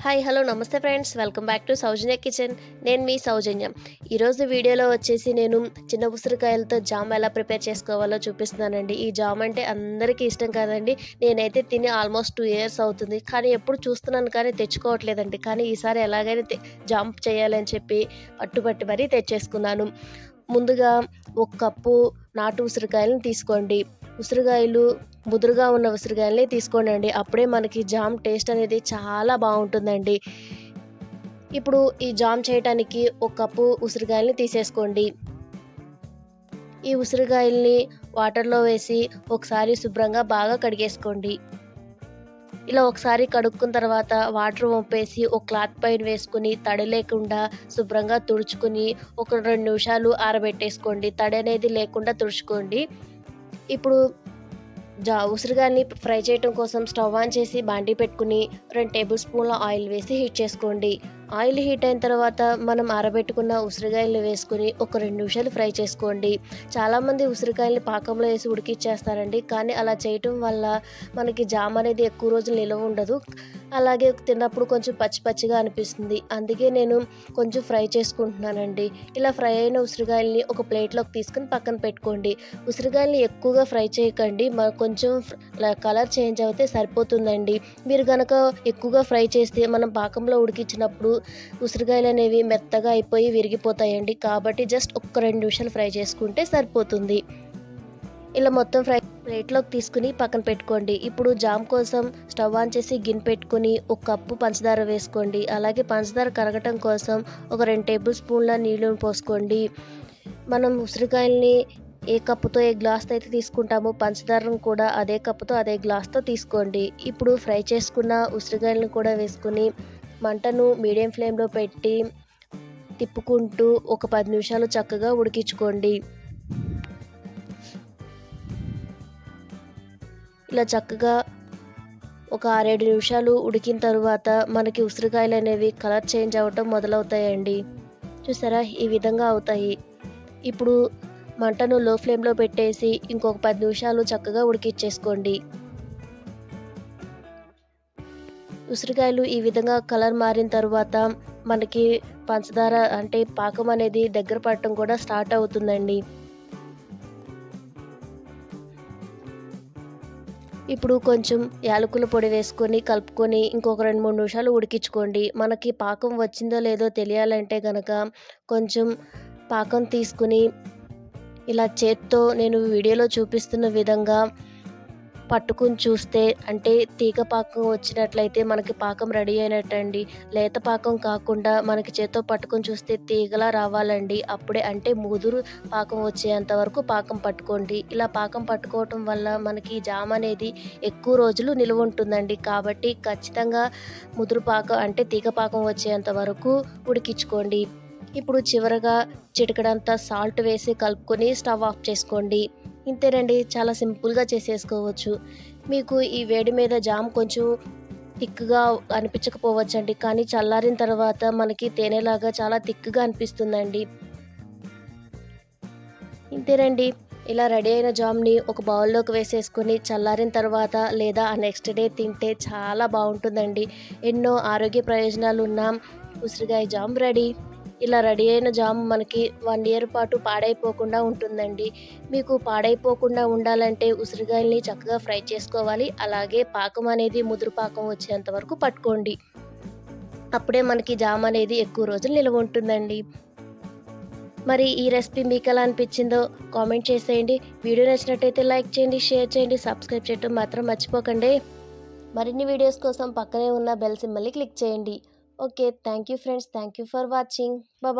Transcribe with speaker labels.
Speaker 1: Hi hello నమస్తే friends, welcome back to Soujanya kitchen. నేను మీ సౌజన్య. ఈరోజు వీడియోలో వచ్చేసి నేను చిన్న ఉసిరికాయలతో జామ్ ఎలా ప్రిపేర్ చేసుకోవాలో చూపిస్తున్నానండి. ఈ జామ్ అంటే అందరికీ ఇష్టం కదండి. నేనైతే తిని ఆల్మోస్ట్ 2 ఇయర్స్ అవుతుంది, కానీ ఎప్పుడు చూస్తున్నాను కానీ తెచ్చుకోవట్లేదండి. కానీ ఈసారి ఎలాగైనా జామ్ చేయాలని చెప్పి పట్టుబట్టి మరీ తెచ్చేసుకున్నాను. ముందుగా ఒక కప్పు నాటు ఉసిరికాయలను తీసుకోండి. ఉసిరికాయలు ముదురుగా ఉన్న ఉసిరికాయలని తీసుకోండి. అప్పుడే మనకి జామ్ టేస్ట్ అనేది చాలా బాగుంటుందండి. ఇప్పుడు ఈ జామ్ చేయడానికి ఒక కప్పు ఉసిరికాయలని తీసేసుకోండి. ఈ ఉసిరికాయల్ని వాటర్లో వేసి ఒకసారి శుభ్రంగా బాగా కడిగేసుకోండి. ఇలా ఒకసారి కడుక్కున్న తర్వాత వాటర్ వంపేసి ఒక క్లాత్ పైన వేసుకుని తడి లేకుండా శుభ్రంగా తుడుచుకుని ఒక 2 నిమిషాలు ఆరబెట్టేసుకోండి. తడి అనేది లేకుండా తుడుచుకోండి. ఇప్పుడు ఉసిరికాయని ఫ్రై చేయడం కోసం స్టవ్ ఆన్ చేసి బాండీ పెట్టుకుని 2 టేబుల్ స్పూన్ల ఆయిల్ వేసి హీట్ చేసుకోండి. ఆయిల్ హీట్ అయిన తర్వాత మనం ఆరబెట్టుకున్న ఉసిరికాయలు వేసుకుని ఒక 2 నిమిషాలు ఫ్రై చేసుకోండి. చాలామంది ఉసిరికాయలని పాకంలో వేసి ఉడికిచ్చేస్తారండి, కానీ అలా చేయటం వల్ల మనకి జామ్ అనేది ఎక్కువ రోజులు నిల్వ ఉండదు. అలాగే తిన్నప్పుడు కొంచెం పచ్చి పచ్చిగా అనిపిస్తుంది. అందుకే నేను కొంచెం ఫ్రై చేసుకుంటున్నానండి. ఇలా ఫ్రై అయిన ఉసిరికాయలని ఒక ప్లేట్లోకి తీసుకుని పక్కన పెట్టుకోండి. ఉసిరికాయలని ఎక్కువగా ఫ్రై చేయకండి, కొంచెం కలర్ చేంజ్ అవుతే సరిపోతుందండి. మీరు కనుక ఎక్కువగా ఫ్రై చేస్తే మనం పాకంలో ఉడికించినప్పుడు ఉసిరికాయలు అనేవి మెత్తగా అయిపోయి విరిగిపోతాయండి. కాబట్టి జస్ట్ ఒక్క 2 నిమిషాలు ఫ్రై చేసుకుంటే సరిపోతుంది. ఇలా మొత్తం ఫ్రై ప్లేట్లోకి తీసుకుని పక్కన పెట్టుకోండి. ఇప్పుడు జామ్ కోసం స్టవ్ ఆన్ చేసి గిన్నె పెట్టుకుని ఒక కప్పు పంచదార వేసుకోండి. అలాగే పంచదార కరగటం కోసం ఒక 2 టేబుల్ స్పూన్ల నీళ్ళను పోసుకోండి. మనం ఉసిరికాయల్ని ఏ కప్పుతో ఏ గ్లాస్తో అయితే తీసుకుంటామో పంచదారను కూడా అదే కప్పుతో అదే గ్లాస్తో తీసుకోండి. ఇప్పుడు ఫ్రై చేసుకున్న ఉసిరికాయలను కూడా వేసుకుని మంటను మీడియం ఫ్లేమ్లో పెట్టి తిప్పుకుంటూ ఒక 10 నిమిషాలు చక్కగా ఉడికించుకోండి. ఇలా చక్కగా ఒక 6-7 నిమిషాలు ఉడికిన తరువాత మనకి ఉసిరికాయలు అనేవి కలర్ చేంజ్ అవ్వటం మొదలవుతాయండి. చూసారా, ఈ విధంగా అవుతాయి. ఇప్పుడు మంటను లో ఫ్లేమ్లో పెట్టేసి ఇంకొక 10 నిమిషాలు చక్కగా ఉడికిచ్చేసుకోండి. ఉసిరికాయలు ఈ విధంగా కలర్ మారిన తర్వాత మనకి పంచదార అంటే పాకం అనేది దగ్గర పడటం కూడా స్టార్ట్ అవుతుందండి. ఇప్పుడు కొంచెం యాలకుల పొడి వేసుకొని కలుపుకొని ఇంకొక 2-3 నిమిషాలు ఉడికించుకోండి. మనకి పాకం వచ్చిందో లేదో తెలియాలంటే కనుక కొంచెం పాకం తీసుకుని ఇలా చేత్తో నేను వీడియోలో చూపిస్తున్న విధంగా పట్టుకుని చూస్తే అంటే తీగ పాకం వచ్చినట్లయితే మనకి పాకం రెడీ అయినట్టండి. లేత పాకం కాకుండా మనకి చేత్తో పట్టుకొని చూస్తే తీగలా రావాలండి. అప్పుడే అంటే ముదురు పాకం వచ్చేంత వరకు పాకం పట్టుకోండి. ఇలా పాకం పట్టుకోవటం వల్ల మనకి జామ్ అనేది ఎక్కువ రోజులు నిలువ ఉంటుందండి. కాబట్టి ఖచ్చితంగా ముదురు పాకం అంటే తీగ పాకం వచ్చేంత వరకు ఉడికించుకోండి. ఇప్పుడు చివరగా చిటికెడంత సాల్ట్ వేసి కలుపుకొని స్టవ్ ఆఫ్ చేసుకోండి. ఇంతేనండి, చాలా సింపుల్గా చేసేసుకోవచ్చు. మీకు ఈ వేడి మీద జామ్ కొంచెం థిక్గా అనిపించకపోవచ్చండి, కానీ చల్లారిన తర్వాత మనకి తేనెలాగా చాలా థిక్గా అనిపిస్తుందండి. ఇంతేనండి, ఇలా రెడీ అయిన జామ్ని ఒక బౌల్లోకి వేసేసుకొని చల్లారిన తర్వాత లేదా ఆ నెక్స్ట్ డే తింటే చాలా బాగుంటుందండి. ఎన్నో ఆరోగ్య ప్రయోజనాలు ఉన్న ఉసిరికాయ జామ్ రెడీ. ఇలా రెడీ అయిన జామ్ మనకి 1 ఇయర్ పాటు పాడైపోకుండా ఉంటుందండి. మీకు పాడైపోకుండా ఉండాలంటే ఉసిరికాయల్ని చక్కగా ఫ్రై చేసుకోవాలి. అలాగే పాకం అనేది ముదురు పాకం వచ్చేంత వరకు పట్టుకోండి. అప్పుడే మనకి జామ్ అనేది ఎక్కువ రోజులు నిల్వ ఉంటుందండి. మరి ఈ రెసిపీ మీకు ఎలా అనిపించిందో కామెంట్ చేసేయండి. వీడియో నచ్చినట్టయితే లైక్ చేయండి, షేర్ చేయండి, సబ్స్క్రైబ్ చేయడం మాత్రం మర్చిపోకండి. మరిన్ని వీడియోస్ కోసం పక్కనే ఉన్న బెల్ సింబల్ని క్లిక్ చేయండి. Okay, thank you friends, thank you for watching. Bye.